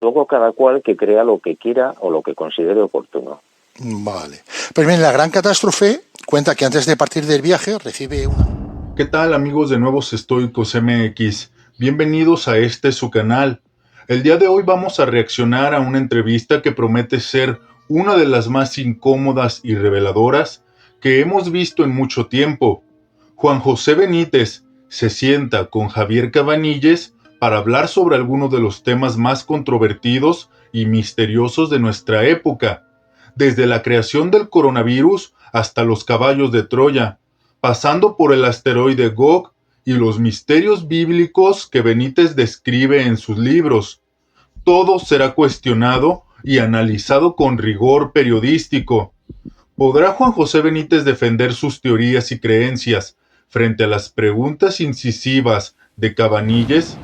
Luego cada cual que crea lo que quiera o lo que considere oportuno. Vale. Pues bien, La Gran Catástrofe cuenta que antes de partir del viaje recibe una... ¿Qué tal, amigos de Nuevos Estoicos MX? Bienvenidos a su canal. El día de hoy vamos a reaccionar a una entrevista que promete ser una de las más incómodas y reveladoras que hemos visto en mucho tiempo. Juan José Benítez se sienta con Javier Cabanilles para hablar sobre algunos de los temas más controvertidos y misteriosos de nuestra época, desde la creación del coronavirus hasta los caballos de Troya, pasando por el asteroide Gog y los misterios bíblicos que Benítez describe en sus libros. Todo será cuestionado y analizado con rigor periodístico. ¿Podrá Juan José Benítez defender sus teorías y creencias frente a las preguntas incisivas de Cabanilles?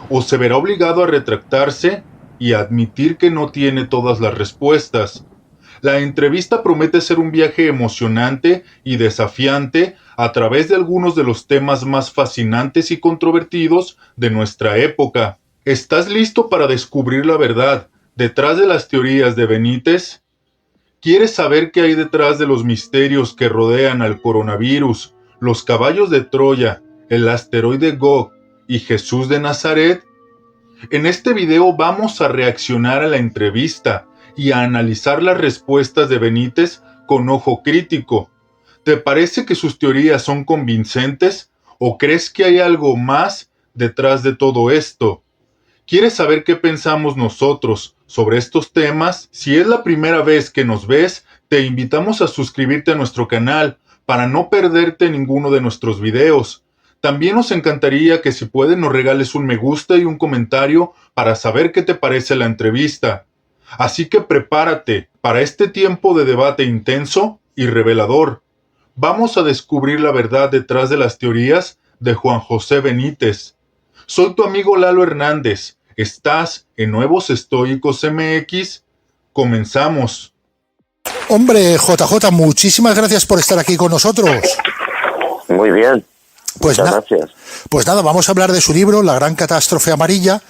¿O se verá obligado a retractarse y a admitir que no tiene todas las respuestas? La entrevista promete ser un viaje emocionante y desafiante a través de algunos de los temas más fascinantes y controvertidos de nuestra época. ¿Estás listo para descubrir la verdad detrás de las teorías de Benítez? ¿Quieres saber qué hay detrás de los misterios que rodean al coronavirus, los caballos de Troya, el asteroide Gog y Jesús de Nazaret? En este video vamos a reaccionar a la entrevista y a analizar las respuestas de Benítez con ojo crítico. ¿Te parece que sus teorías son convincentes o crees que hay algo más detrás de todo esto? ¿Quieres saber qué pensamos nosotros sobre estos temas? Si es la primera vez que nos ves, te invitamos a suscribirte a nuestro canal para no perderte ninguno de nuestros videos. También nos encantaría que si puedes nos regales un me gusta y un comentario para saber qué te parece la entrevista. Así que prepárate para este tiempo de debate intenso y revelador. Vamos a descubrir la verdad detrás de las teorías de Juan José Benítez. Soy tu amigo Lalo Hernández. Estás en Nuevos Estoicos MX. Comenzamos. Hombre, JJ, muchísimas gracias por estar aquí con nosotros. Muy bien. Pues gracias. Pues nada, vamos a hablar de su libro, La Gran Catástrofe Amarilla,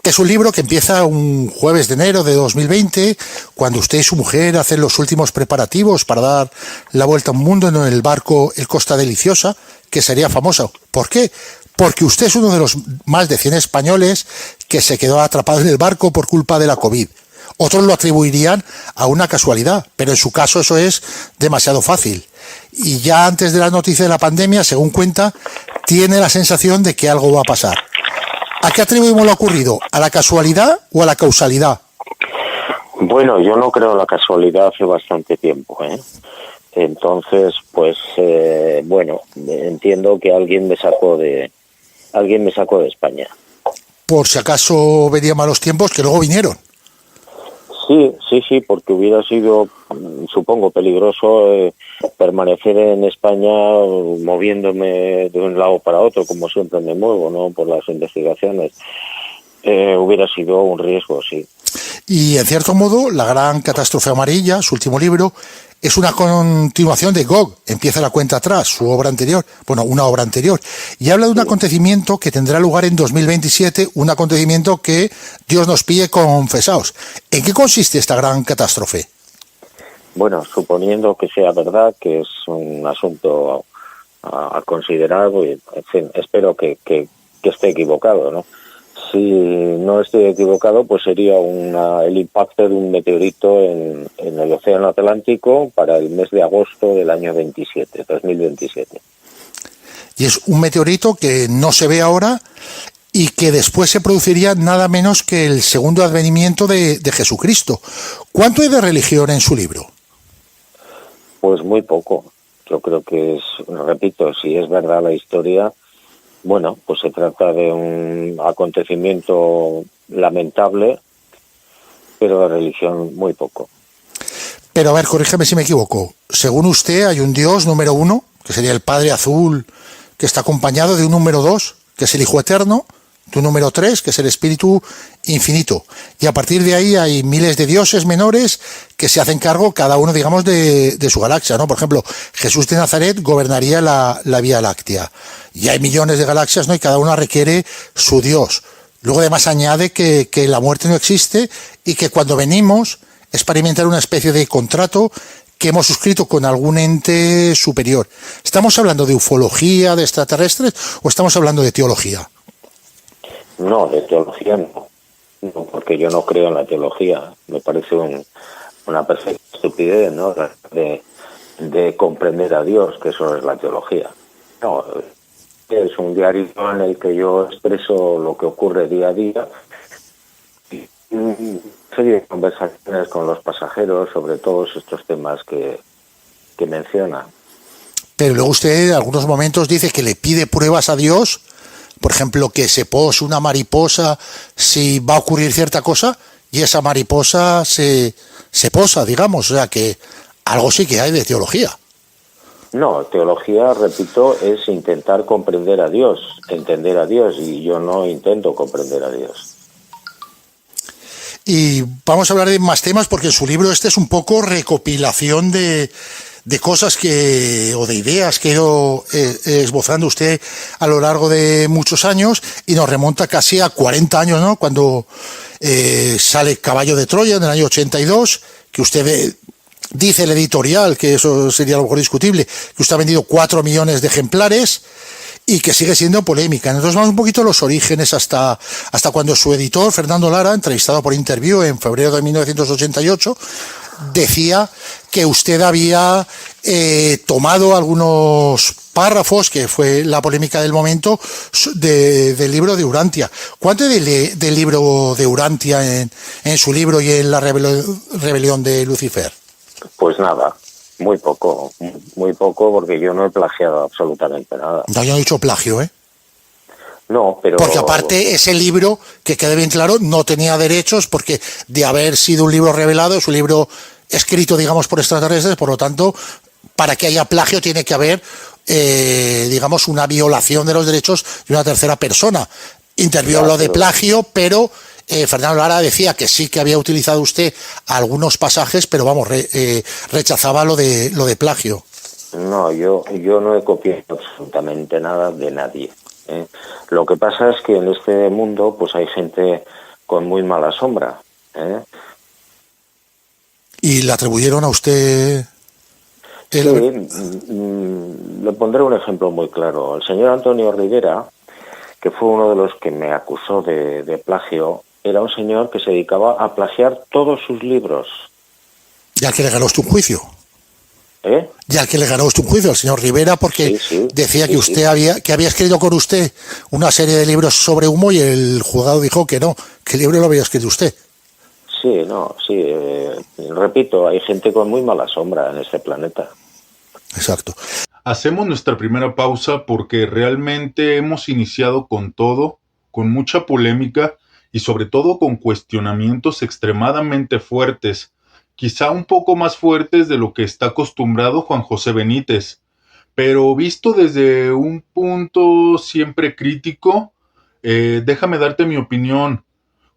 que es un libro que empieza un jueves de enero de 2020, cuando usted y su mujer hacen los últimos preparativos para dar la vuelta al mundo en el barco El Costa Deliciosa, que sería famoso. ¿Por qué? Porque usted es uno de los más de 100 españoles que se quedó atrapado en el barco por culpa de la COVID. Otros lo atribuirían a una casualidad, pero en su caso eso es demasiado fácil. Y ya antes de la noticia de la pandemia, según cuenta, tiene la sensación de que algo va a pasar. ¿A qué atribuimos lo ocurrido? ¿A la casualidad o a la causalidad? Bueno, yo no creo en la casualidad hace bastante tiempo, ¿eh? Entonces, pues, bueno, entiendo que alguien me sacó de España. Por si acaso venían malos tiempos, que luego vinieron. Sí, porque hubiera sido, supongo, peligroso permanecer en España moviéndome de un lado para otro, como siempre me muevo, ¿no? Por las investigaciones. Hubiera sido un riesgo, sí. Y en cierto modo, La Gran Catástrofe Amarilla, su último libro, es una continuación de Gog. Empieza la cuenta atrás, su obra anterior, bueno, una obra anterior, y habla de un acontecimiento que tendrá lugar en 2027, un acontecimiento que Dios nos pille confesaos. ¿En qué consiste esta gran catástrofe? Bueno, suponiendo que sea verdad, que es un asunto a considerar, en fin, espero que esté equivocado, ¿no? Si no estoy equivocado, pues sería el impacto de un meteorito en el Océano Atlántico para el mes de agosto del año 2027. Y es un meteorito que no se ve ahora y que después se produciría nada menos que el segundo advenimiento de Jesucristo. ¿Cuánto hay de religión en su libro? Pues muy poco. Yo creo que repito, si es verdad la historia, bueno, pues se trata de un acontecimiento lamentable, pero de religión muy poco. Pero a ver, corrígeme si me equivoco. Según usted, hay un Dios número 1, que sería el Padre Azul, que está acompañado de un número 2, que es el Hijo Eterno, de un número 3, que es el Espíritu Infinito. Y a partir de ahí hay miles de dioses menores que se hacen cargo, cada uno, digamos, de su galaxia, ¿no? Por ejemplo, Jesús de Nazaret gobernaría la Vía Láctea. Y hay millones de galaxias, ¿no? Y cada una requiere su dios. Luego además añade que la muerte no existe y que cuando venimos experimentar una especie de contrato que hemos suscrito con algún ente superior. ¿Estamos hablando de ufología, de extraterrestres o estamos hablando de teología? No, de teología no. No, porque yo no creo en la teología. Me parece una perfecta estupidez, ¿no? De comprender a Dios, que eso es la teología. No, es un diario en el que yo expreso lo que ocurre día a día. Y serie de conversaciones con los pasajeros sobre todos estos temas que menciona. Pero luego usted en algunos momentos dice que le pide pruebas a Dios, por ejemplo, que se pose una mariposa si va a ocurrir cierta cosa, y esa mariposa se posa, digamos, o sea que algo sí que hay de teología. No, teología, repito, es intentar comprender a Dios, entender a Dios, y yo no intento comprender a Dios. Y vamos a hablar de más temas porque en su libro este es un poco recopilación de cosas o de ideas que ha ido esbozando usted a lo largo de muchos años y nos remonta casi a 40 años, ¿no? Cuando sale Caballo de Troya en el año 82, que usted dice el editorial, que eso sería a lo mejor discutible, que usted ha vendido 4 millones de ejemplares y que sigue siendo polémica. Entonces vamos un poquito a los orígenes hasta cuando su editor, Fernando Lara, entrevistado por Interview en febrero de 1988, decía que usted había tomado algunos párrafos, que fue la polémica del momento, del libro de Urantia. ¿Cuánto del libro de Urantia en su libro y en la rebelión de Lucifer? Pues nada, muy poco, porque yo no he plagiado absolutamente nada. No, yo no he dicho plagio, ¿eh? No, pero... Porque aparte ese libro, que quede bien claro, no tenía derechos porque de haber sido un libro revelado, es un libro escrito, digamos, por extraterrestres, por lo tanto, para que haya plagio tiene que haber, digamos, una violación de los derechos de una tercera persona. Intervino lo de plagio, pero Fernando Lara decía que sí que había utilizado usted algunos pasajes, pero vamos, rechazaba lo de plagio. No, yo no he copiado absolutamente nada de nadie. Lo que pasa es que en este mundo pues hay gente con muy mala sombra. ¿Y le atribuyeron a usted? Sí, le pondré un ejemplo muy claro. El señor Antonio Rivera, que fue uno de los que me acusó de plagio, era un señor que se dedicaba a plagiar todos sus libros. Ya que le ganó usted un juicio. Ya que le ganó usted un juicio al señor Rivera porque decía que usted había escrito con usted una serie de libros sobre humo y el juzgado dijo que no, que el libro lo había escrito usted. Repito, hay gente con muy mala sombra en este planeta. Exacto. Hacemos nuestra primera pausa porque realmente hemos iniciado con todo, con mucha polémica y sobre todo con cuestionamientos extremadamente fuertes, quizá un poco más fuertes de lo que está acostumbrado Juan José Benítez, pero visto desde un punto siempre crítico. Déjame darte mi opinión.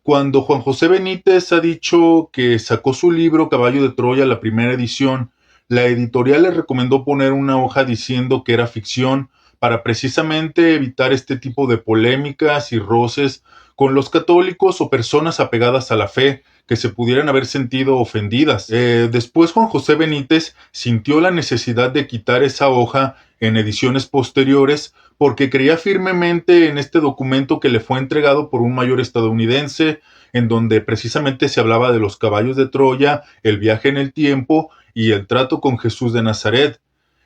Cuando Juan José Benítez ha dicho que sacó su libro Caballo de Troya, la primera edición, la editorial le recomendó poner una hoja diciendo que era ficción para precisamente evitar este tipo de polémicas y roces con los católicos o personas apegadas a la fe que se pudieran haber sentido ofendidas. Después Juan José Benítez sintió la necesidad de quitar esa hoja en ediciones posteriores porque creía firmemente en este documento que le fue entregado por un mayor estadounidense, en donde precisamente se hablaba de los caballos de Troya, el viaje en el tiempo y el trato con Jesús de Nazaret.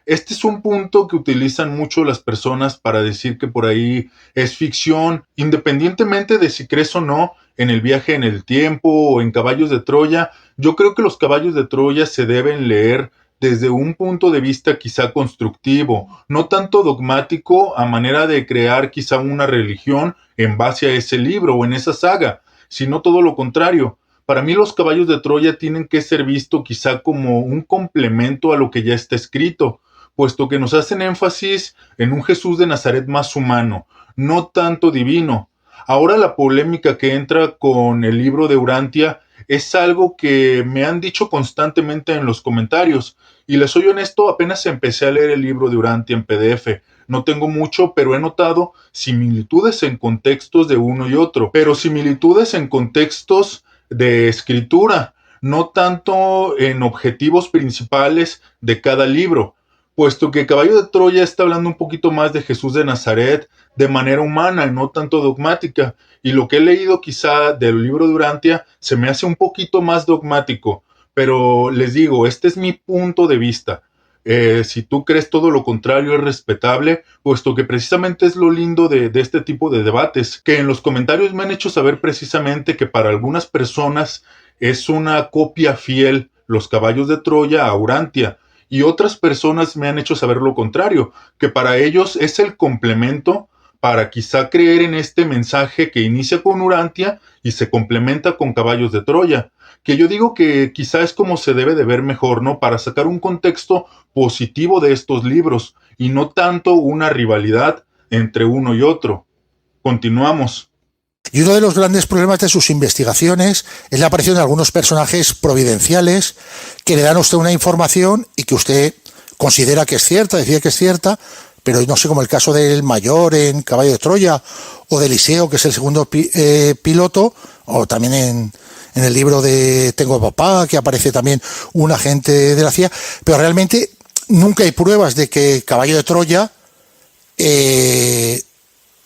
Este es un punto que utilizan mucho las personas para decir que por ahí es ficción, independientemente de si crees o no en el viaje en el tiempo o en caballos de Troya. Yo creo que los caballos de Troya se deben leer desde un punto de vista quizá constructivo, no tanto dogmático a manera de crear quizá una religión en base a ese libro o en esa saga, sino todo lo contrario. Para mí los caballos de Troya tienen que ser visto quizá como un complemento a lo que ya está escrito, puesto que nos hacen énfasis en un Jesús de Nazaret más humano, no tanto divino. Ahora la polémica que entra con el libro de Urantia es algo que me han dicho constantemente en los comentarios, y les soy honesto, apenas empecé a leer el libro de Urantia en PDF. No tengo mucho, pero he notado similitudes en contextos de uno y otro, pero similitudes en contextos de escritura, no tanto en objetivos principales de cada libro, puesto que Caballo de Troya está hablando un poquito más de Jesús de Nazaret de manera humana y no tanto dogmática, y lo que he leído quizá del libro de Urantia se me hace un poquito más dogmático, pero les digo, este es mi punto de vista. Si tú crees todo lo contrario es respetable, puesto que precisamente es lo lindo de este tipo de debates, que en los comentarios me han hecho saber precisamente que para algunas personas es una copia fiel Los Caballos de Troya a Urantia, y otras personas me han hecho saber lo contrario, que para ellos es el complemento para quizá creer en este mensaje que inicia con Urantia y se complementa con Caballos de Troya, que yo digo que quizá es como se debe de ver mejor, ¿no? Para sacar un contexto positivo de estos libros y no tanto una rivalidad entre uno y otro. Continuamos. Y uno de los grandes problemas de sus investigaciones es la aparición de algunos personajes providenciales que le dan a usted una información y que usted considera que es cierta, decía que es cierta, pero no sé, como el caso del Mayor en Caballo de Troya, o de Eliseo, que es el segundo piloto, o también en el libro de Tengo Papá, que aparece también un agente de la CIA, pero realmente nunca hay pruebas de que Caballo de Troya,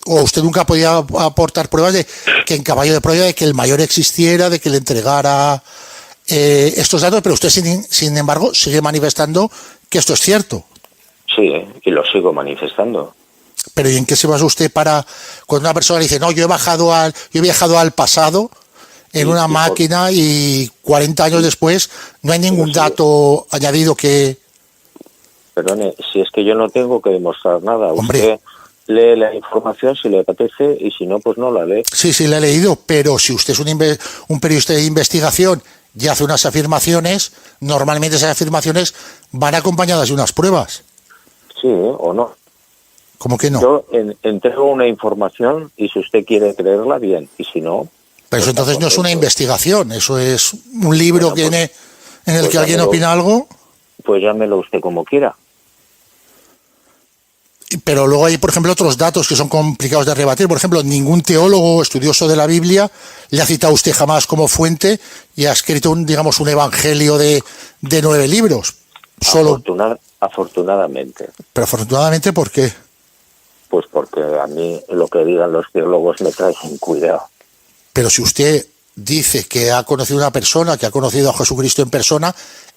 o usted nunca podía aportar pruebas de que en Caballo de Troya, de que el Mayor existiera, de que le entregara estos datos, pero usted sin embargo sigue manifestando que esto es cierto. Sí, y lo sigo manifestando. Pero ¿y en qué se basa usted para cuando una persona dice, no, yo he viajado al pasado en una máquina y 40 años después no hay ningún dato añadido que... Perdone, si es que yo no tengo que demostrar nada. Hombre. Usted lee la información si le apetece y si no, pues no la lee. Sí, la he leído, pero si usted es un periodista de investigación y hace unas afirmaciones, normalmente esas afirmaciones van acompañadas de unas pruebas. Sí, o no. ¿Cómo que no? Yo entrego una información y si usted quiere creerla, bien. Y si no... Pero eso entonces no es una investigación, eso es un libro que pues, en el que alguien opina algo. Pues llámelo usted como quiera. Pero luego hay, por ejemplo, otros datos que son complicados de rebatir. Por ejemplo, ningún teólogo estudioso de la Biblia le ha citado a usted jamás como fuente y ha escrito un evangelio de 9 libros. Solo... Afortunadamente. Pero afortunadamente, ¿por qué? Pues porque a mí lo que digan los teólogos me trae sin cuidado. Pero si usted dice que ha conocido una persona, que ha conocido a Jesucristo en persona,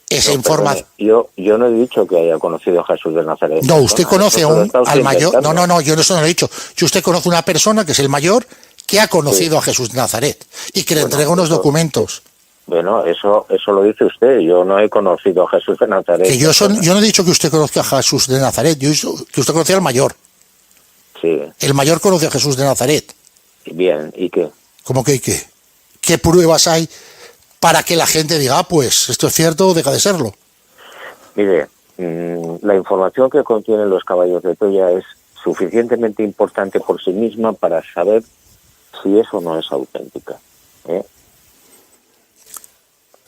esa información... Yo no he dicho que haya conocido a Jesús de Nazaret. No, usted conoce al Mayor... No, yo eso no lo he dicho. Si usted conoce una persona, que es el Mayor, que ha conocido a Jesús de Nazaret y que le entrega unos documentos... Bueno, eso lo dice usted. Yo no he conocido a Jesús de Nazaret. Que yo no he dicho que usted conozca a Jesús de Nazaret, yo he dicho que usted conocía al Mayor. Sí. El Mayor conoce a Jesús de Nazaret. Bien, ¿y qué? ¿Cómo que y qué? ¿Qué pruebas hay para que la gente diga, pues, esto es cierto o deja de serlo? Mire, la información que contienen los Caballos de Troya es suficientemente importante por sí misma para saber si eso no es auténtica.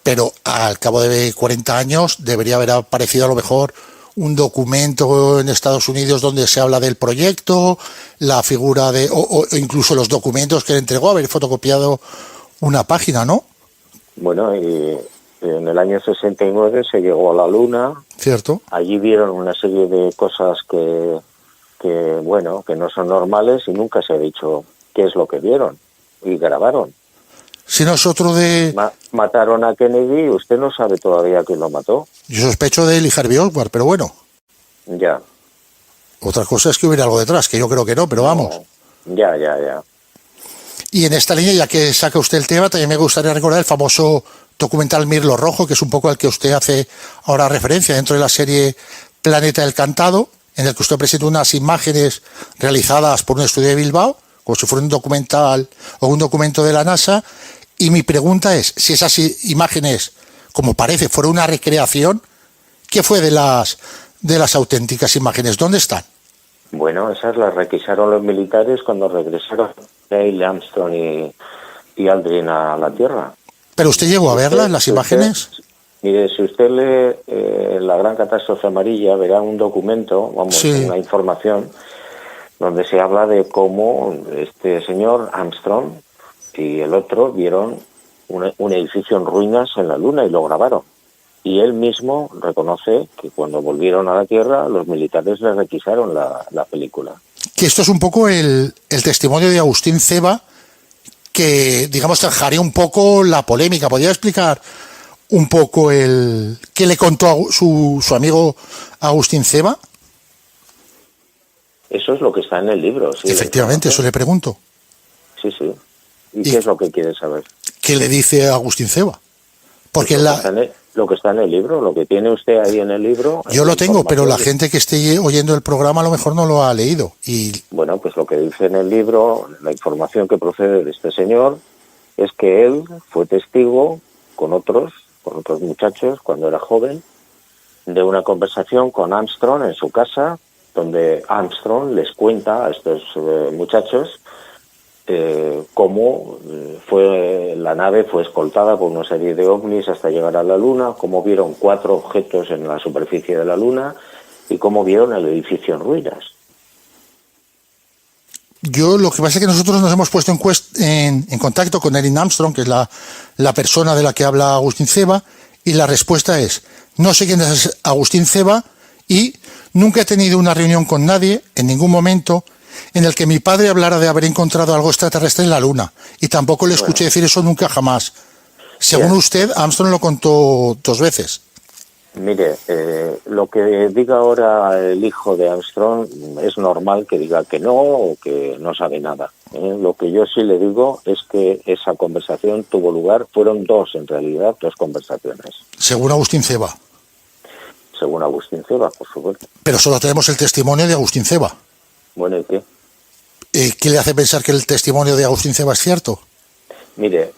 Pero al cabo de 40 años debería haber aparecido a lo mejor un documento en Estados Unidos donde se habla del proyecto, la figura de, o incluso los documentos que le entregó, haber fotocopiado una página, ¿no? Bueno, y en el año 69 se llegó a la Luna. Cierto. Allí vieron una serie de cosas que no son normales y nunca se ha dicho qué es lo que vieron y grabaron. Si no es otro de... Mataron a Kennedy y usted no sabe todavía quién lo mató. Yo sospecho de Lee Harvey Oswald, pero bueno. Ya. Otra cosa es que hubiera algo detrás, que yo creo que no, pero vamos. Ya. Y en esta línea, ya que saca usted el tema, también me gustaría recordar el famoso documental Mirlo Rojo, que es un poco al que usted hace ahora referencia dentro de la serie Planeta del Cantado, en el que usted presenta unas imágenes realizadas por un estudio de Bilbao, como si fuera un documental o un documento de la NASA. Y mi pregunta es, si esas imágenes, como parece, fueron una recreación, ¿qué fue de las auténticas imágenes? ¿Dónde están? Bueno, esas las requisaron los militares cuando regresaron Neil Armstrong y Aldrin a la Tierra. ¿Pero usted llegó a verlas, las imágenes? Mire, si usted lee La Gran Catástrofe Amarilla, verá un documento, Sí. una información, donde se habla de cómo este señor Armstrong y el otro vieron un edificio en ruinas en la Luna y lo grabaron. Y él mismo reconoce que cuando volvieron a la Tierra, los militares le requisaron la película. Que esto es un poco el testimonio de Agustín Ceva, que, digamos, zanjaría un poco la polémica. ¿Podría explicar un poco qué le contó a su amigo Agustín Ceva? Eso es lo que está en el libro. Sí, Efectivamente, eso le pregunto. Sí, sí. ¿Y qué es lo que quiere saber? ¿Qué le dice Agustín Ceva? Porque lo que está en el libro, lo que tiene usted ahí en el libro... Yo lo tengo, pero la gente que esté oyendo el programa a lo mejor no lo ha leído. Bueno, pues lo que dice en el libro, la información que procede de este señor, es que él fue testigo con otros muchachos, cuando era joven, de una conversación con Armstrong en su casa, donde Armstrong les cuenta a estos muchachos cómo la nave fue escoltada por una serie de ovnis hasta llegar a la Luna, cómo vieron 4 objetos en la superficie de la Luna y cómo vieron el edificio en ruinas. Yo lo que pasa es que nosotros nos hemos puesto en contacto con Erin Armstrong, que es la persona de la que habla Agustín Ceva, y la respuesta es: no sé quién es Agustín Ceva y nunca he tenido una reunión con nadie en ningún momento en el que mi padre hablara de haber encontrado algo extraterrestre en la Luna, y tampoco le escuché decir eso nunca jamás. Según usted, Armstrong lo contó 2 veces. Mire, lo que diga ahora el hijo de Armstrong es normal que diga que no o que no sabe nada. Lo que yo sí le digo es que esa conversación tuvo lugar, fueron 2 en realidad, 2 conversaciones. Según Agustín Ceva. Según Agustín Ceva, por supuesto. Pero solo tenemos el testimonio de Agustín Ceva. Bueno, ¿y qué? ¿Qué le hace pensar que el testimonio de Agustín Ceva es cierto? Mire,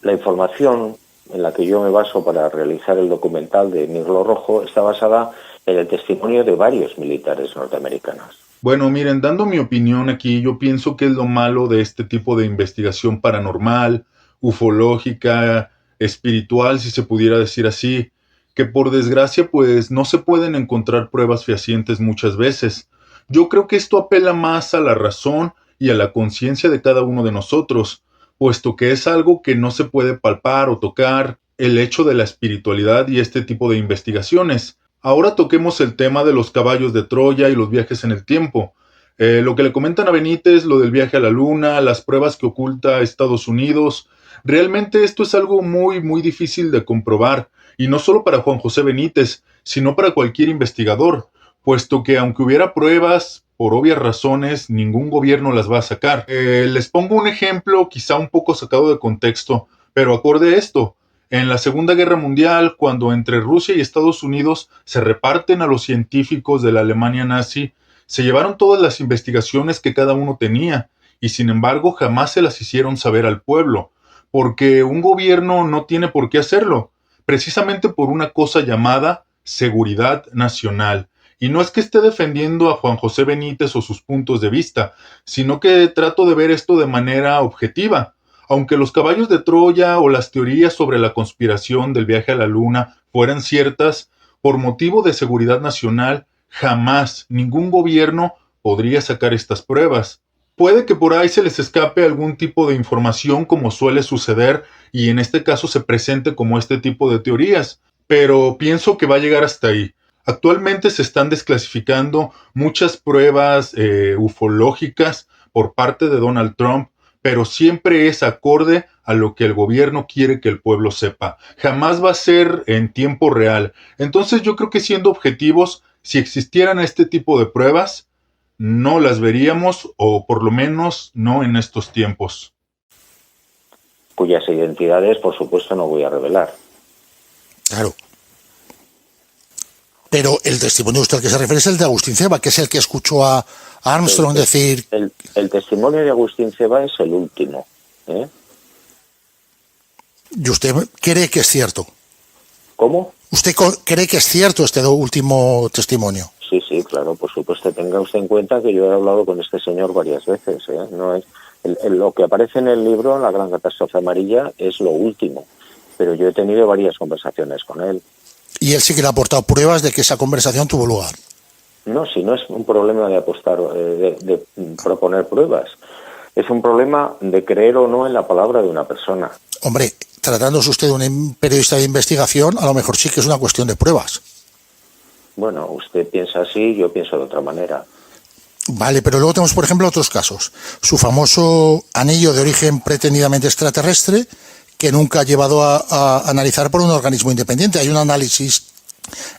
la información en la que yo me baso para realizar el documental de Mirlo Rojo está basada en el testimonio de varios militares norteamericanos. Bueno, miren, dando mi opinión aquí, yo pienso que es lo malo de este tipo de investigación paranormal, ufológica, espiritual, si se pudiera decir así, que por desgracia pues no se pueden encontrar pruebas fehacientes muchas veces. Yo creo que esto apela más a la razón y a la conciencia de cada uno de nosotros, puesto que es algo que no se puede palpar o tocar, el hecho de la espiritualidad y este tipo de investigaciones. Ahora toquemos el tema de los caballos de Troya y los viajes en el tiempo. Lo que le comentan a Benítez, lo del viaje a la Luna, las pruebas que oculta Estados Unidos, realmente esto es algo muy, muy difícil de comprobar, y no solo para Juan José Benítez, sino para cualquier investigador, puesto que aunque hubiera pruebas, por obvias razones, ningún gobierno las va a sacar. Les pongo un ejemplo quizá un poco sacado de contexto, pero acorde a esto. En la Segunda Guerra Mundial, cuando entre Rusia y Estados Unidos se reparten a los científicos de la Alemania nazi, se llevaron todas las investigaciones que cada uno tenía, y sin embargo jamás se las hicieron saber al pueblo, porque un gobierno no tiene por qué hacerlo, precisamente por una cosa llamada seguridad nacional. Y no es que esté defendiendo a Juan José Benítez o sus puntos de vista, sino que trato de ver esto de manera objetiva. Aunque los caballos de Troya o las teorías sobre la conspiración del viaje a la Luna fueran ciertas, por motivo de seguridad nacional, jamás ningún gobierno podría sacar estas pruebas. Puede que por ahí se les escape algún tipo de información, como suele suceder, y en este caso se presente como este tipo de teorías, pero pienso que va a llegar hasta ahí. Actualmente se están desclasificando muchas pruebas ufológicas por parte de Donald Trump, pero siempre es acorde a lo que el gobierno quiere que el pueblo sepa. Jamás va a ser en tiempo real. Entonces yo creo que, siendo objetivos, si existieran este tipo de pruebas, no las veríamos, o por lo menos no en estos tiempos. Cuyas identidades, por supuesto, no voy a revelar. Claro. Pero el testimonio usted al que se refiere es el de Agustín Ceva, que es el que escuchó a Armstrong decir... El testimonio de Agustín Ceva es el último. ¿Y usted cree que es cierto? ¿Cómo? ¿Usted cree que es cierto este último testimonio? Sí, claro, por supuesto. Tenga usted en cuenta que yo he hablado con este señor varias veces. No es lo que aparece en el libro, La Gran Catástrofe Amarilla, es lo último. pero yo he tenido varias conversaciones con él. Y él sí que le ha aportado pruebas de que esa conversación tuvo lugar. No, si no es un problema de apostar, de proponer pruebas. Es un problema de creer o no en la palabra de una persona. Hombre, tratándose usted de un periodista de investigación, a lo mejor sí que es una cuestión de pruebas. Bueno, usted piensa así, yo pienso de otra manera. Vale, pero luego tenemos, por ejemplo, otros casos. Su famoso anillo de origen pretendidamente extraterrestre, que nunca ha llevado a analizar por un organismo independiente. Hay un análisis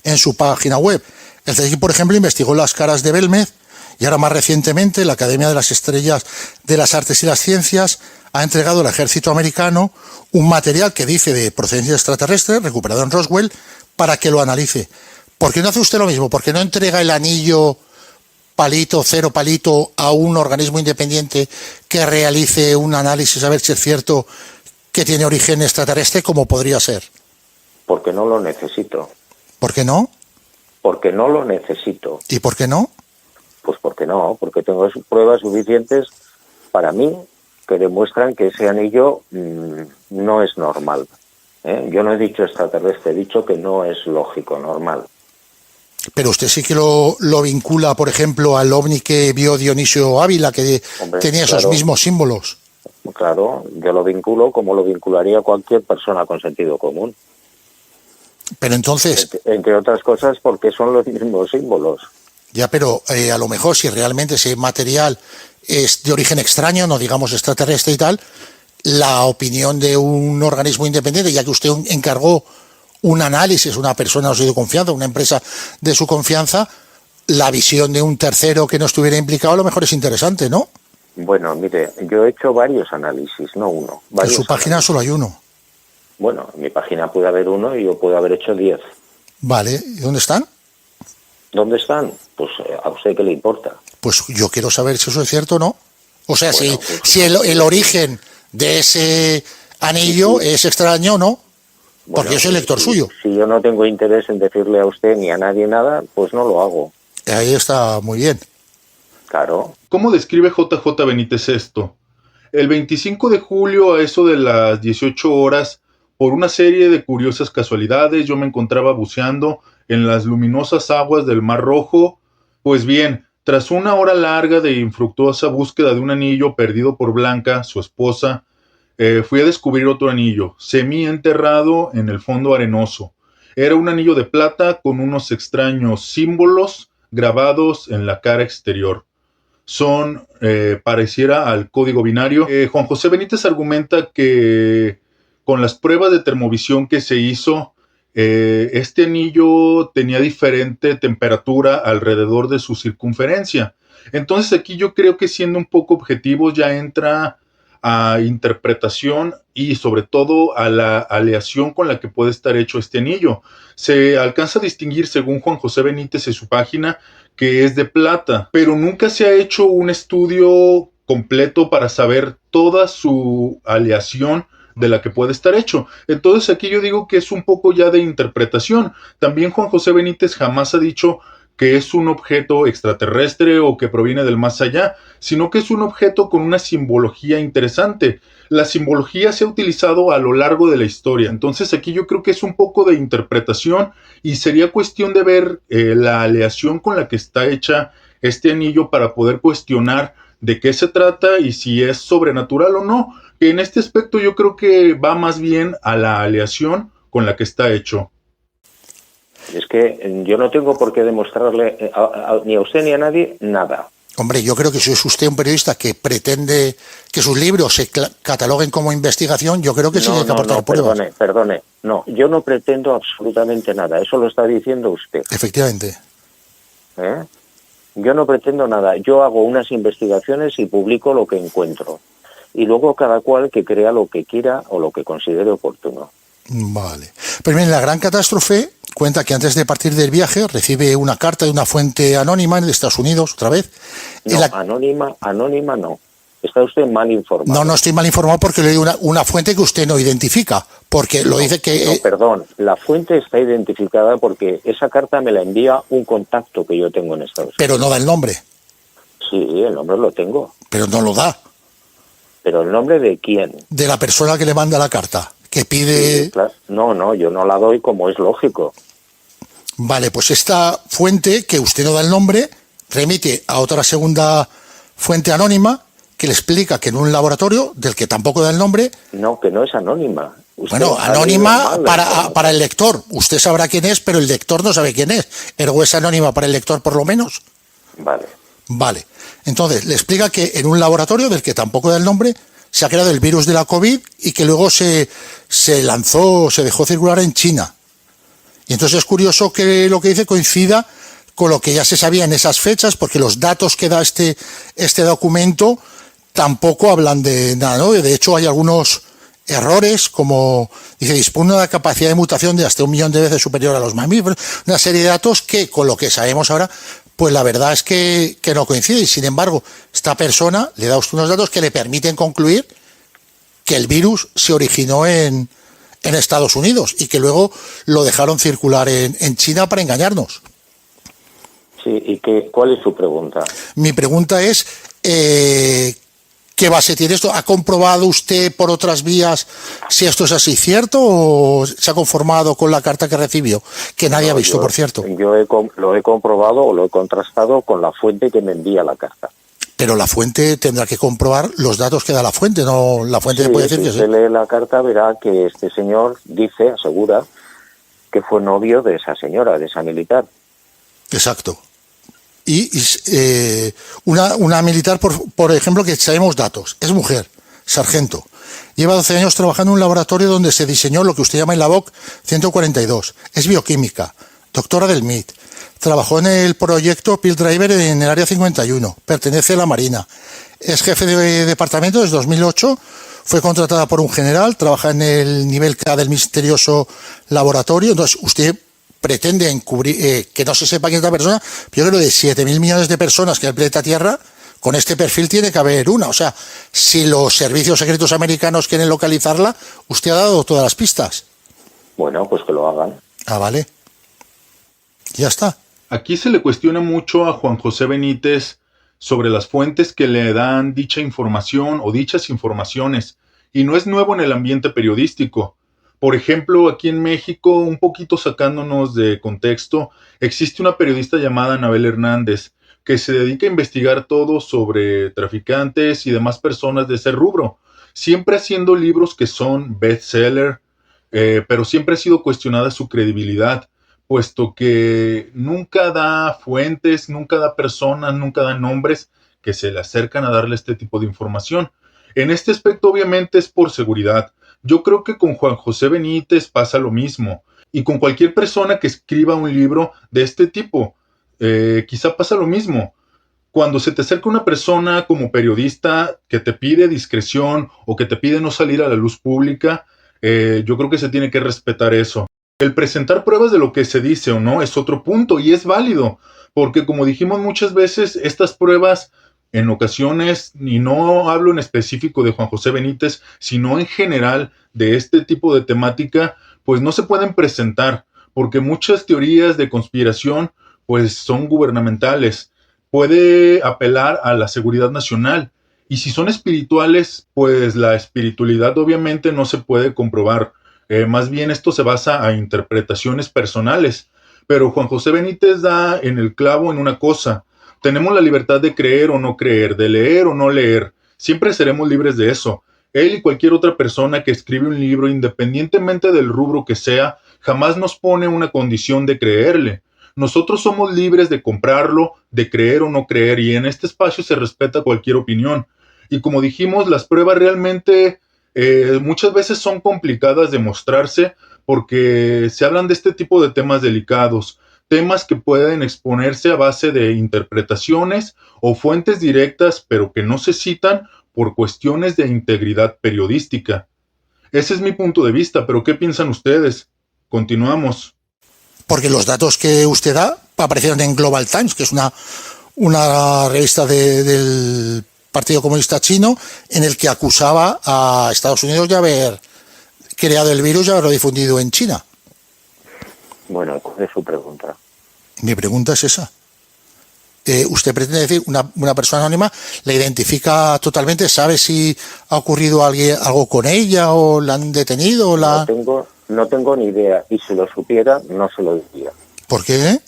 en su página web. El CSIC, por ejemplo, investigó las caras de Belmez, y ahora más recientemente la Academia de las Estrellas de las Artes y las Ciencias ha entregado al ejército americano un material que dice de procedencia extraterrestre, recuperado en Roswell, para que lo analice. ¿Por qué no hace usted lo mismo? ¿Por qué no entrega el anillo palito, cero palito, a un organismo independiente que realice un análisis a ver si es cierto que tiene origen extraterrestre, como podría ser? Porque no lo necesito. ¿Por qué no? Porque no lo necesito. ¿Y por qué no? Pues porque no, porque tengo pruebas suficientes para mí que demuestran que ese anillo no es normal. Yo no he dicho extraterrestre, he dicho que no es lógico, normal. Pero usted sí que lo vincula, por ejemplo, al ovni que vio Dionisio Ávila, que tenía esos mismos símbolos. Claro, yo lo vinculo como lo vincularía cualquier persona con sentido común. Pero entonces... Entre otras cosas porque son los mismos símbolos. Ya, pero a lo mejor si realmente ese material es de origen extraño, no digamos extraterrestre y tal, la opinión de un organismo independiente, ya que usted encargó un análisis, una persona de su confianza, una empresa de su confianza, la visión de un tercero que no estuviera implicado a lo mejor es interesante, ¿no? Bueno, mire, yo he hecho varios análisis, no uno. En su página solo hay uno. Bueno, en mi página puede haber uno y yo puedo haber hecho 10. Vale, ¿y dónde están? ¿Dónde están? Pues a usted qué le importa. Pues yo quiero saber si eso es cierto o no. O sea, bueno, si el origen de ese anillo es extraño o no. Porque bueno, yo soy lector suyo. Si yo no tengo interés en decirle a usted ni a nadie nada, pues no lo hago. Ahí está muy bien. Claro. ¿Cómo describe JJ Benítez esto? El 25 de julio, a eso de las 18 horas, por una serie de curiosas casualidades, yo me encontraba buceando en las luminosas aguas del Mar Rojo. Pues bien, tras una hora larga de infructuosa búsqueda de un anillo perdido por Blanca, su esposa, fui a descubrir otro anillo, semi-enterrado en el fondo arenoso. Era un anillo de plata con unos extraños símbolos grabados en la cara exterior. Pareciera al código binario. Juan José Benítez argumenta que con las pruebas de termovisión que se hizo, este anillo tenía diferente temperatura alrededor de su circunferencia. Entonces aquí yo creo que, siendo un poco objetivos, ya entra a interpretación y sobre todo a la aleación con la que puede estar hecho este anillo. Se alcanza a distinguir, según Juan José Benítez en su página, que es de plata, pero nunca se ha hecho un estudio completo para saber toda su aleación de la que puede estar hecho. Entonces aquí yo digo que es un poco ya de interpretación. También Juan José Benítez jamás ha dicho que es un objeto extraterrestre o que proviene del más allá, sino que es un objeto con una simbología interesante. La simbología se ha utilizado a lo largo de la historia, entonces aquí yo creo que es un poco de interpretación y sería cuestión de ver la aleación con la que está hecha este anillo para poder cuestionar de qué se trata y si es sobrenatural o no, que en este aspecto yo creo que va más bien a la aleación con la que está hecho. Es que yo no tengo por qué demostrarle ni a usted ni a nadie nada. Hombre, yo creo que si es usted un periodista que pretende que sus libros se cataloguen como investigación, yo creo que sí hay que aportar pruebas. Perdone. No, yo no pretendo absolutamente nada. Eso lo está diciendo usted. Efectivamente. Yo no pretendo nada. Yo hago unas investigaciones y publico lo que encuentro. Y luego cada cual que crea lo que quiera o lo que considere oportuno. Vale. Pues bien, la gran catástrofe cuenta que antes de partir del viaje recibe una carta de una fuente anónima de Estados Unidos, otra vez. No, anónima no. Está usted mal informado. No estoy mal informado porque le doy una fuente que usted no identifica, porque lo dice que... No, perdón, la fuente está identificada porque esa carta me la envía un contacto que yo tengo en Estados Unidos. Pero no da el nombre. Sí, el nombre lo tengo. Pero no lo da. ¿Pero el nombre de quién? De la persona que le manda la carta, que pide... Sí, claro. No, yo no la doy como es lógico. Vale, pues esta fuente, que usted no da el nombre, remite a otra segunda fuente anónima que le explica que en un laboratorio, del que tampoco da el nombre... No, que no es anónima. Bueno, anónima para el lector. Usted sabrá quién es, pero el lector no sabe quién es. Ergo es anónima para el lector, por lo menos. Vale. Entonces, le explica que en un laboratorio, del que tampoco da el nombre, se ha creado el virus de la COVID y que luego se dejó circular en China. Y entonces es curioso que lo que dice coincida con lo que ya se sabía en esas fechas, porque los datos que da este documento tampoco hablan de nada, ¿no? De hecho, hay algunos errores, como dice, dispone de una capacidad de mutación de hasta 1 millón de veces superior a los mamíferos, una serie de datos que, con lo que sabemos ahora, pues la verdad es que no coincide. Y sin embargo, esta persona le da usted unos datos que le permiten concluir que el virus se originó en Estados Unidos y que luego lo dejaron circular en China para engañarnos. Sí, ¿y cuál es su pregunta? Mi pregunta es, ¿qué base tiene esto? ¿Ha comprobado usted por otras vías si esto es así cierto o se ha conformado con la carta que recibió? Que nadie ha visto, por cierto. Yo lo he comprobado o lo he contrastado con la fuente que me envía la carta. Pero la fuente tendrá que comprobar los datos que da la fuente, no la fuente puede decir que sí. Si usted lee la carta verá que este señor asegura que fue novio de esa señora, de esa militar. Exacto. Y una militar, por ejemplo, que sabemos datos, es mujer, sargento. Lleva 12 años trabajando en un laboratorio donde se diseñó lo que usted llama el LABOC 142. Es bioquímica, doctora del MIT. Trabajó en el proyecto Peel Driver en el Área 51. Pertenece a la Marina. Es jefe de departamento desde 2008. Fue contratada por un general. Trabaja en el nivel K del misterioso laboratorio. Entonces, usted pretende encubrir, que no se sepa quién es la persona. Yo creo que de 7.000 millones de personas que hay en el planeta Tierra, con este perfil tiene que haber una. O sea, si los servicios secretos americanos quieren localizarla, usted ha dado todas las pistas. Bueno, pues que lo hagan. Ah, vale. Ya está. Aquí se le cuestiona mucho a Juan José Benítez sobre las fuentes que le dan dicha información o dichas informaciones, y no es nuevo en el ambiente periodístico. Por ejemplo, aquí en México, un poquito sacándonos de contexto, existe una periodista llamada Anabel Hernández que se dedica a investigar todo sobre traficantes y demás personas de ese rubro, siempre haciendo libros que son bestseller, pero siempre ha sido cuestionada su credibilidad, puesto que nunca da fuentes, nunca da personas, nunca da nombres que se le acercan a darle este tipo de información. En este aspecto, obviamente, es por seguridad. Yo creo que con Juan José Benítez pasa lo mismo, y con cualquier persona que escriba un libro de este tipo, quizá pasa lo mismo. Cuando se te acerca una persona como periodista que te pide discreción o que te pide no salir a la luz pública, yo creo que se tiene que respetar eso. El presentar pruebas de lo que se dice o no es otro punto y es válido, porque como dijimos muchas veces, estas pruebas en ocasiones, y no hablo en específico de Juan José Benítez, sino en general de este tipo de temática, pues no se pueden presentar, porque muchas teorías de conspiración pues son gubernamentales. Puede apelar a la seguridad nacional, y si son espirituales, pues la espiritualidad obviamente no se puede comprobar. Más bien esto se basa a interpretaciones personales. Pero Juan José Benítez da en el clavo en una cosa: tenemos la libertad de creer o no creer, de leer o no leer. Siempre seremos libres de eso. Él y cualquier otra persona que escribe un libro, independientemente del rubro que sea, jamás nos pone una condición de creerle. Nosotros somos libres de comprarlo, de creer o no creer, y en este espacio se respeta cualquier opinión. Y como dijimos, las pruebas realmente muchas veces son complicadas de mostrarse, porque se hablan de este tipo de temas delicados, temas que pueden exponerse a base de interpretaciones o fuentes directas, pero que no se citan por cuestiones de integridad periodística. Ese es mi punto de vista, pero ¿qué piensan ustedes? Continuamos. Porque los datos que usted da aparecieron en Global Times, que es una revista del Partido Comunista Chino, en el que acusaba a Estados Unidos de haber creado el virus y haberlo difundido en China. Bueno, ¿cuál es su pregunta? Mi pregunta es esa. usted pretende decir, una persona anónima la identifica totalmente, sabe si ha ocurrido algo con ella o la han detenido o la... No tengo ni idea, y si lo supiera no se lo diría. ¿Por qué?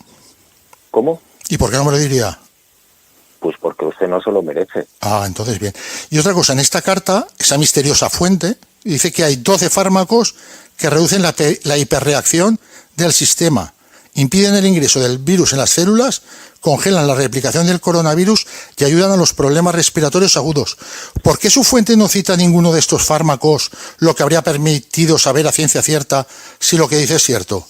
¿Cómo? ¿Y por qué no me lo diría? Pues porque usted no se lo merece. Ah, entonces bien. Y otra cosa, en esta carta, esa misteriosa fuente, dice que hay 12 fármacos que reducen la hiperreacción del sistema, impiden el ingreso del virus en las células, congelan la replicación del coronavirus y ayudan a los problemas respiratorios agudos. ¿Por qué su fuente no cita ninguno de estos fármacos, lo que habría permitido saber a ciencia cierta si lo que dice es cierto?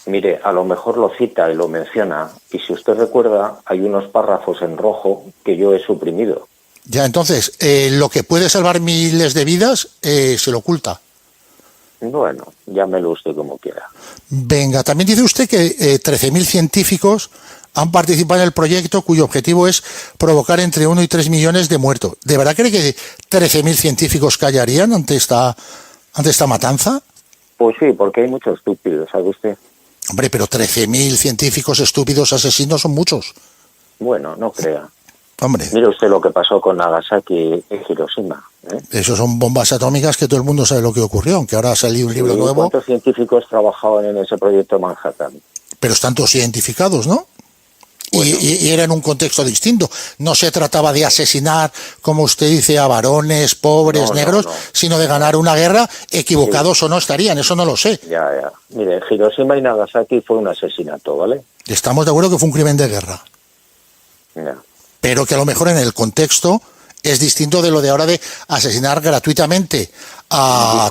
Mire, a lo mejor lo cita y lo menciona, y si usted recuerda, hay unos párrafos en rojo que yo he suprimido. Ya, entonces, lo que puede salvar miles de vidas se lo oculta. Bueno, llámelo usted como quiera. Venga, también dice usted que 13.000 científicos han participado en el proyecto cuyo objetivo es provocar entre 1 y 3 millones de muertos. ¿De verdad cree que 13.000 científicos callarían ante esta matanza? Pues sí, porque hay muchos estúpidos, ¿sabe usted? Hombre, pero 13.000 científicos estúpidos asesinos son muchos. Bueno, no crea. Hombre. Mire usted lo que pasó con Nagasaki y Hiroshima. Eso son bombas atómicas que todo el mundo sabe lo que ocurrió, aunque ahora ha salido un libro nuevo. ¿Cuántos científicos trabajaban en ese proyecto Manhattan? Pero están todos identificados, ¿no? Bueno. Y era en un contexto distinto. No se trataba de asesinar, como usted dice, a varones, pobres, negros, sino de ganar una guerra. Equivocados o no estarían, eso no lo sé. Ya. Mire, Hiroshima y Nagasaki fue un asesinato, ¿vale? Estamos de acuerdo que fue un crimen de guerra. Ya. Pero que a lo mejor en el contexto es distinto de lo de ahora de asesinar gratuitamente a...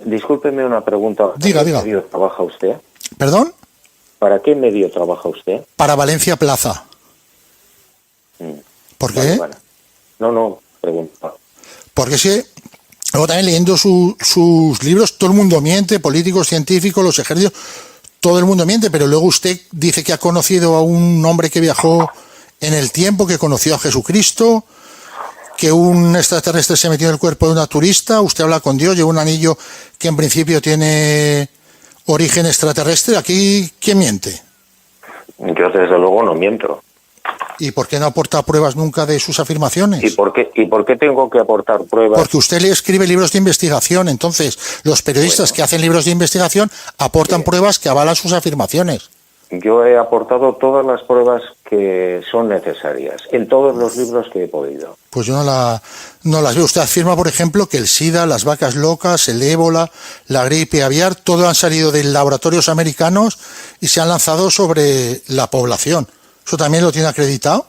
Discúlpeme una pregunta. Diga. ¿Para qué medio trabaja usted? ¿Perdón? ¿Para qué medio trabaja usted? Para Valencia Plaza. ¿Por qué? Vale. No, pregunta. Porque sí, luego también leyendo sus libros, todo el mundo miente, políticos, científicos, los ejércitos, todo el mundo miente, pero luego usted dice que ha conocido a un hombre que viajó en el tiempo, que conoció a Jesucristo, que un extraterrestre se metió en el cuerpo de una turista, usted habla con Dios, lleva un anillo que en principio tiene origen extraterrestre. ¿Aquí quién miente? Yo desde luego no miento. ¿Y por qué no aporta pruebas nunca de sus afirmaciones? ¿Y por qué tengo que aportar pruebas? Porque usted le escribe libros de investigación, entonces los periodistas que hacen libros de investigación aportan pruebas que avalan sus afirmaciones. Yo he aportado todas las pruebas que son necesarias, en todos los libros que he podido. Pues yo no las veo. Usted afirma, por ejemplo, que el SIDA, las vacas locas, el ébola, la gripe aviar, todo han salido de laboratorios americanos y se han lanzado sobre la población. ¿Eso también lo tiene acreditado?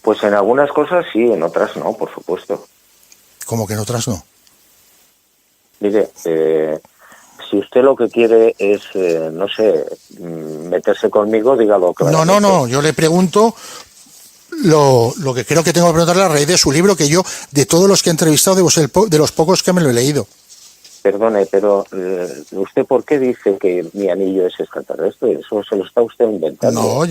Pues en algunas cosas sí, en otras no, por supuesto. ¿Cómo que en otras no? Mire, si usted lo que quiere es, meterse conmigo, dígalo claramente. No, yo le pregunto lo que creo que tengo que preguntarle a raíz de su libro, que yo, de todos los que he entrevistado, debo ser de los pocos que me lo he leído. Perdone, pero ¿usted por qué dice que mi anillo es extraterrestre? Eso se lo está usted inventando. No,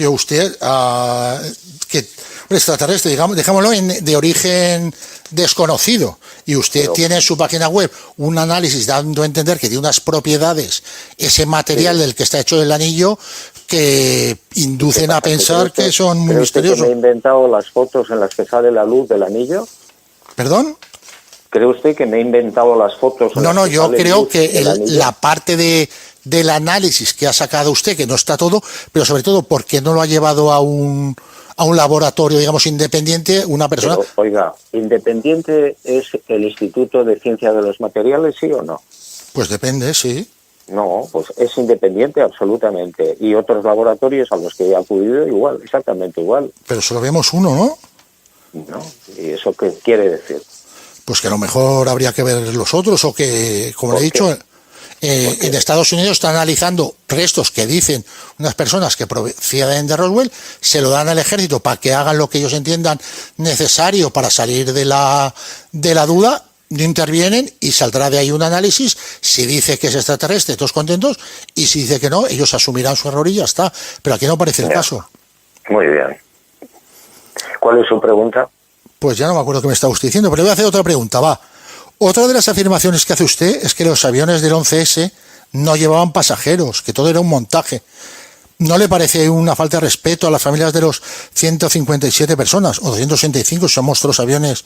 extraterrestre, digamos, dejámoslo de origen desconocido. Y usted tiene en su página web un análisis dando a entender que tiene unas propiedades, ese material del que está hecho el anillo, que inducen a pensar que son muy misteriosos. ¿Cree usted que me he inventado las fotos en las que sale la luz del anillo? ¿Perdón? ¿Cree usted que me he inventado las fotos? No, yo creo que la parte del análisis que ha sacado usted, que no está todo, pero sobre todo, ¿por qué no lo ha llevado a un laboratorio, digamos, independiente, una persona? Pero, oiga, ¿independiente es el Instituto de Ciencia de los Materiales, sí o no? Pues depende, sí. No, pues es independiente absolutamente. Y otros laboratorios a los que he acudido igual, exactamente igual. Pero solo vemos uno, ¿no? No, ¿y eso qué quiere decir? Pues que a lo mejor habría que ver los otros, o que, como le he dicho, en Estados Unidos están analizando restos que dicen unas personas que proceden de Roswell, se lo dan al ejército para que hagan lo que ellos entiendan necesario para salir de la duda, no intervienen y saldrá de ahí un análisis. Si dice que es extraterrestre, todos contentos, y si dice que no, ellos asumirán su error y ya está. Pero aquí no parece el caso. Muy bien. ¿Cuál es su pregunta? Pues ya no me acuerdo qué me está usted diciendo, pero le voy a hacer otra pregunta, va. Otra de las afirmaciones que hace usted es que los aviones del 11S no llevaban pasajeros, que todo era un montaje. ¿No le parece una falta de respeto a las familias de los 157 personas, o 265, si somos los aviones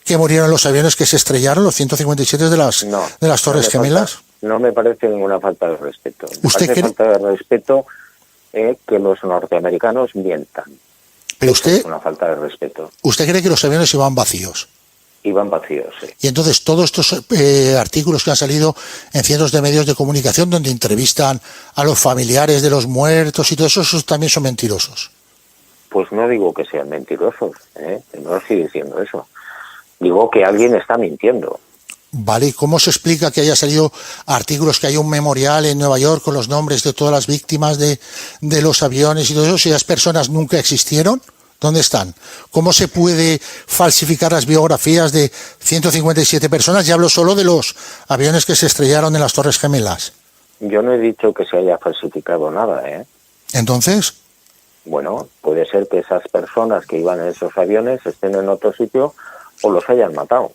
que murieron en los aviones que se estrellaron, los 157 de las Torres Gemelas? No me parece ninguna falta de respeto. Me ¿Usted parece cree? falta de respeto que los norteamericanos mientan. Pero Eso es una falta de respeto. ¿Usted cree que los aviones iban vacíos? Iban vacíos, sí. Y entonces todos estos artículos que han salido en cientos de medios de comunicación donde entrevistan a los familiares de los muertos y todo eso, esos también son mentirosos. Pues no digo que sean mentirosos, no estoy diciendo eso. Digo que alguien está mintiendo. Vale, ¿y cómo se explica que haya salido artículos, que haya un memorial en Nueva York con los nombres de todas las víctimas de los aviones y todo eso, si esas personas nunca existieron? ¿Dónde están? ¿Cómo se puede falsificar las biografías de 157 personas? Ya hablo solo de los aviones que se estrellaron en las Torres Gemelas. Yo no he dicho que se haya falsificado nada, ¿Entonces? Bueno, puede ser que esas personas que iban en esos aviones estén en otro sitio o los hayan matado.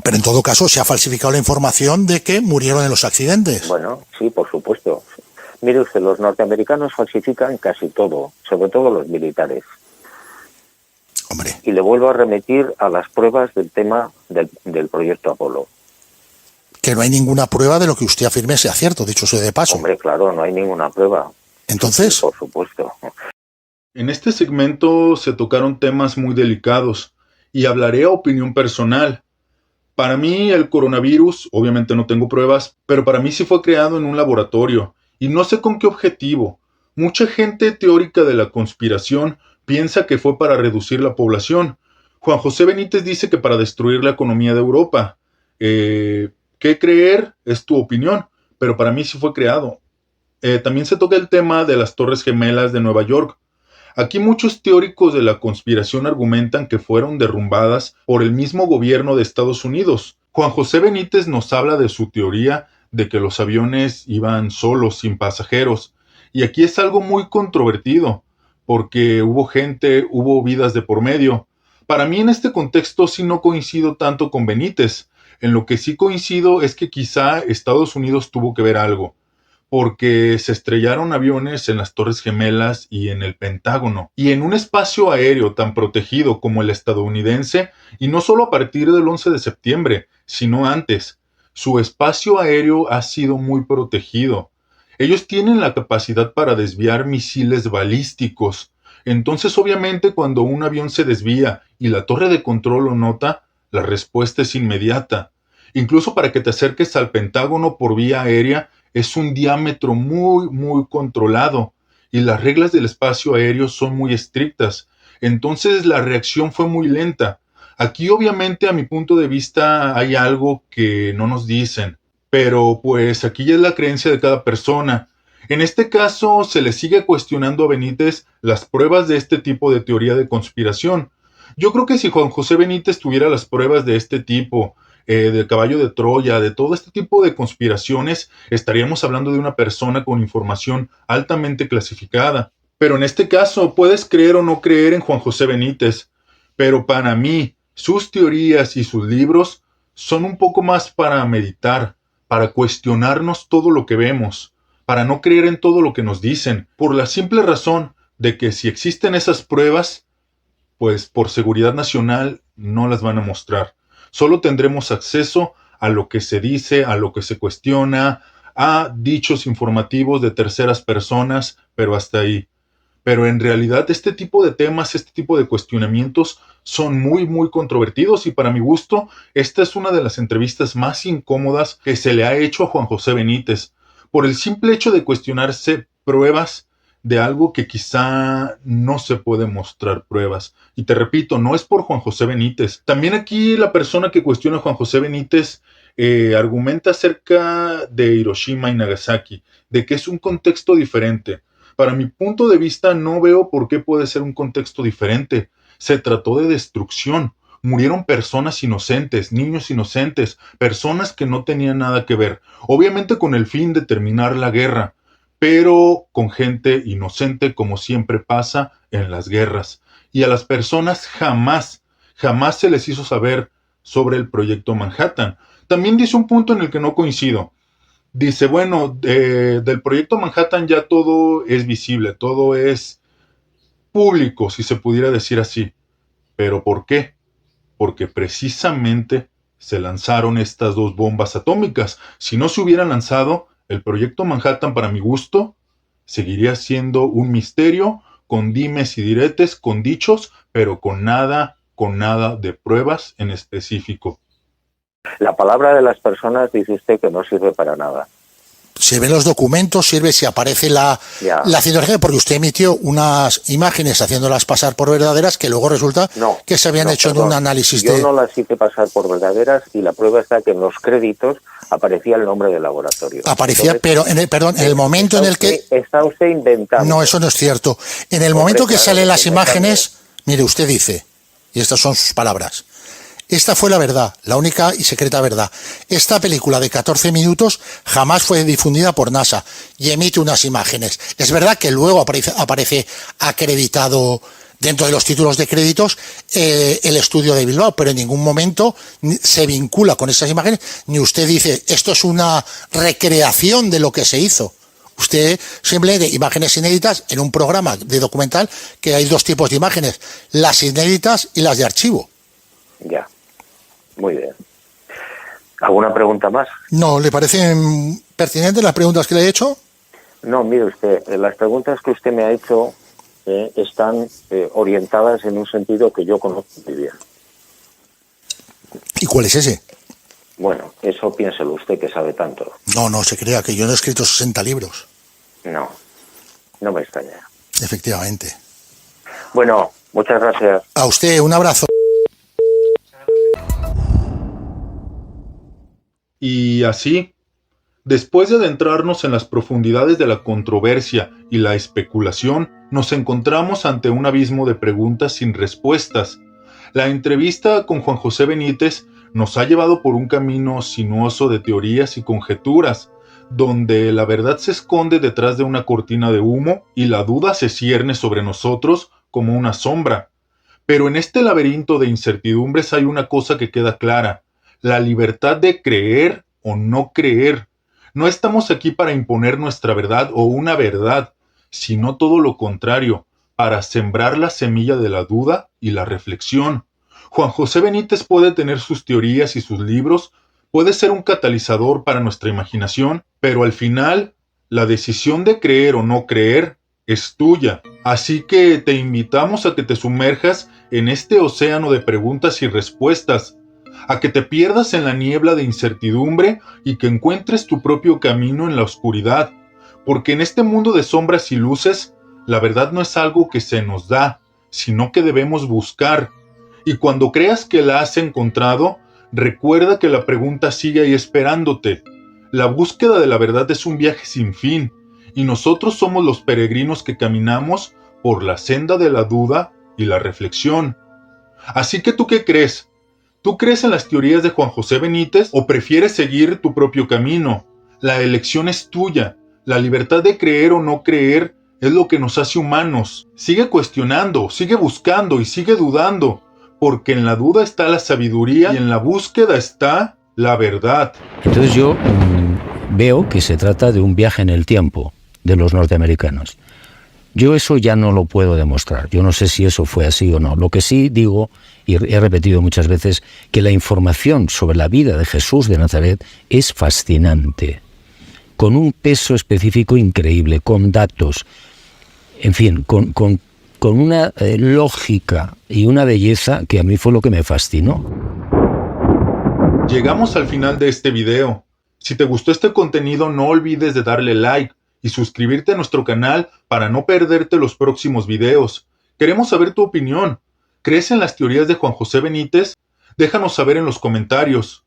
Pero en todo caso se ha falsificado la información de que murieron en los accidentes. Bueno, sí, por supuesto. Mire usted, los norteamericanos falsifican casi todo, sobre todo los militares. Hombre. Y le vuelvo a remitir a las pruebas del tema del proyecto Apolo. Que no hay ninguna prueba de lo que usted afirme sea cierto, dicho sea de paso. Hombre, claro, no hay ninguna prueba. Entonces, sí, por supuesto. En este segmento se tocaron temas muy delicados y hablaré a opinión personal. Para mí el coronavirus, obviamente no tengo pruebas, pero para mí sí fue creado en un laboratorio y no sé con qué objetivo. Mucha gente teórica de la conspiración piensa que fue para reducir la población. Juan José Benítez dice que para destruir la economía de Europa. ¿Qué creer? Es tu opinión, pero para mí sí fue creado. También se toca el tema de las Torres Gemelas de Nueva York. Aquí muchos teóricos de la conspiración argumentan que fueron derrumbadas por el mismo gobierno de Estados Unidos. Juan José Benítez nos habla de su teoría de que los aviones iban solos, sin pasajeros. Y aquí es algo muy controvertido, porque hubo gente, hubo vidas de por medio. Para mí en este contexto sí no coincido tanto con Benítez. En lo que sí coincido es que quizá Estados Unidos tuvo que ver algo, porque se estrellaron aviones en las Torres Gemelas y en el Pentágono, y en un espacio aéreo tan protegido como el estadounidense, y no solo a partir del 11 de septiembre, sino antes. Su espacio aéreo ha sido muy protegido. Ellos tienen la capacidad para desviar misiles balísticos. Entonces, obviamente, cuando un avión se desvía y la torre de control lo nota, la respuesta es inmediata. Incluso para que te acerques al Pentágono por vía aérea, es un diámetro muy, muy controlado y las reglas del espacio aéreo son muy estrictas. Entonces la reacción fue muy lenta. Aquí obviamente a mi punto de vista hay algo que no nos dicen, pero pues aquí ya es la creencia de cada persona. En este caso se le sigue cuestionando a Benítez las pruebas de este tipo de teoría de conspiración. Yo creo que si Juan José Benítez tuviera las pruebas de este tipo, del caballo de Troya, de todo este tipo de conspiraciones, estaríamos hablando de una persona con información altamente clasificada. Pero en este caso, puedes creer o no creer en Juan José Benítez, pero para mí, sus teorías y sus libros son un poco más para meditar, para cuestionarnos todo lo que vemos, para no creer en todo lo que nos dicen, por la simple razón de que si existen esas pruebas, pues por seguridad nacional no las van a mostrar. Solo tendremos acceso a lo que se dice, a lo que se cuestiona, a dichos informativos de terceras personas, pero hasta ahí. Pero en realidad este tipo de temas, este tipo de cuestionamientos son muy, muy controvertidos y para mi gusto, esta es una de las entrevistas más incómodas que se le ha hecho a Juan José Benítez, por el simple hecho de cuestionarse pruebas de algo que quizá no se puede mostrar pruebas. Y te repito, no es por Juan José Benítez. También aquí la persona que cuestiona a Juan José Benítez argumenta acerca de Hiroshima y Nagasaki, de que es un contexto diferente. Para mi punto de vista, no veo por qué puede ser un contexto diferente. Se trató de destrucción. Murieron personas inocentes, niños inocentes, personas que no tenían nada que ver. Obviamente con el fin de terminar la guerra, pero con gente inocente como siempre pasa en las guerras. Y a las personas jamás, jamás se les hizo saber sobre el proyecto Manhattan. También dice un punto en el que no coincido. Dice, bueno, del proyecto Manhattan ya todo es visible, todo es público, si se pudiera decir así. ¿Pero por qué? Porque precisamente se lanzaron estas dos bombas atómicas. Si no se hubieran lanzado, el proyecto Manhattan, para mi gusto, seguiría siendo un misterio, con dimes y diretes, con dichos, pero con nada de pruebas en específico. La palabra de las personas dice usted que no sirve para nada. Sirven los documentos, sirve si aparece la cientología, porque usted emitió unas imágenes haciéndolas pasar por verdaderas que luego resulta que se habían hecho en un análisis Yo no las hice pasar por verdaderas y la prueba está que en los créditos aparecía el nombre del laboratorio. Aparecía, entonces, pero en el momento en el que... Está usted inventando. No, eso no es cierto. En el momento que salen las imágenes, mire, usted dice, y estas son sus palabras, esta fue la verdad, la única y secreta verdad. Esta película de 14 minutos jamás fue difundida por NASA y emite unas imágenes. Es verdad que luego aparece acreditado dentro de los títulos de créditos el estudio de Bilbao, pero en ningún momento se vincula con esas imágenes, ni usted dice, esto es una recreación de lo que se hizo. Usted simplemente imágenes inéditas en un programa de documental que hay dos tipos de imágenes, las inéditas y las de archivo. Ya. Muy bien. ¿Alguna pregunta más? No, ¿le parecen pertinentes las preguntas que le he hecho? No, mire usted, las preguntas que usted me ha hecho están orientadas en un sentido que yo conozco muy bien. ¿Y cuál es ese? Bueno, eso piénselo usted que sabe tanto. No se crea que yo no he escrito 60 libros. No me extraña. Efectivamente. Bueno, muchas gracias. A usted, un abrazo. Y así, después de adentrarnos en las profundidades de la controversia y la especulación, nos encontramos ante un abismo de preguntas sin respuestas. La entrevista con Juan José Benítez nos ha llevado por un camino sinuoso de teorías y conjeturas, donde la verdad se esconde detrás de una cortina de humo y la duda se cierne sobre nosotros como una sombra. Pero en este laberinto de incertidumbres hay una cosa que queda clara: la libertad de creer o no creer. No estamos aquí para imponer nuestra verdad o una verdad, sino todo lo contrario, para sembrar la semilla de la duda y la reflexión. Juan José Benítez puede tener sus teorías y sus libros, puede ser un catalizador para nuestra imaginación, pero al final, la decisión de creer o no creer es tuya. Así que te invitamos a que te sumerjas en este océano de preguntas y respuestas, a que te pierdas en la niebla de incertidumbre y que encuentres tu propio camino en la oscuridad, porque en este mundo de sombras y luces, la verdad no es algo que se nos da, sino que debemos buscar. Y cuando creas que la has encontrado, recuerda que la pregunta sigue ahí esperándote. La búsqueda de la verdad es un viaje sin fin, y nosotros somos los peregrinos que caminamos por la senda de la duda y la reflexión. Así que ¿tú qué crees? ¿Tú crees en las teorías de Juan José Benítez o prefieres seguir tu propio camino? La elección es tuya. La libertad de creer o no creer es lo que nos hace humanos. Sigue cuestionando, sigue buscando y sigue dudando, porque en la duda está la sabiduría y en la búsqueda está la verdad. Entonces yo veo que se trata de un viaje en el tiempo de los norteamericanos. Yo eso ya no lo puedo demostrar. Yo no sé si eso fue así o no. Lo que sí digo, y he repetido muchas veces, que la información sobre la vida de Jesús de Nazaret es fascinante, con un peso específico increíble, con datos, en fin, con una lógica y una belleza que a mí fue lo que me fascinó. Llegamos al final de este video. Si te gustó este contenido, no olvides de darle like y suscribirte a nuestro canal para no perderte los próximos videos. Queremos saber tu opinión. ¿Crees en las teorías de Juan José Benítez? Déjanos saber en los comentarios.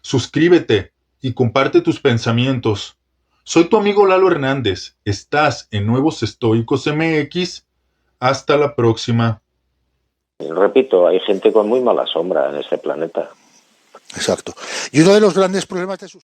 Suscríbete y comparte tus pensamientos. Soy tu amigo Lalo Hernández. Estás en Nuevos Estoicos MX. Hasta la próxima. Repito, hay gente con muy mala sombra en este planeta. Exacto. Y uno de los grandes problemas de sus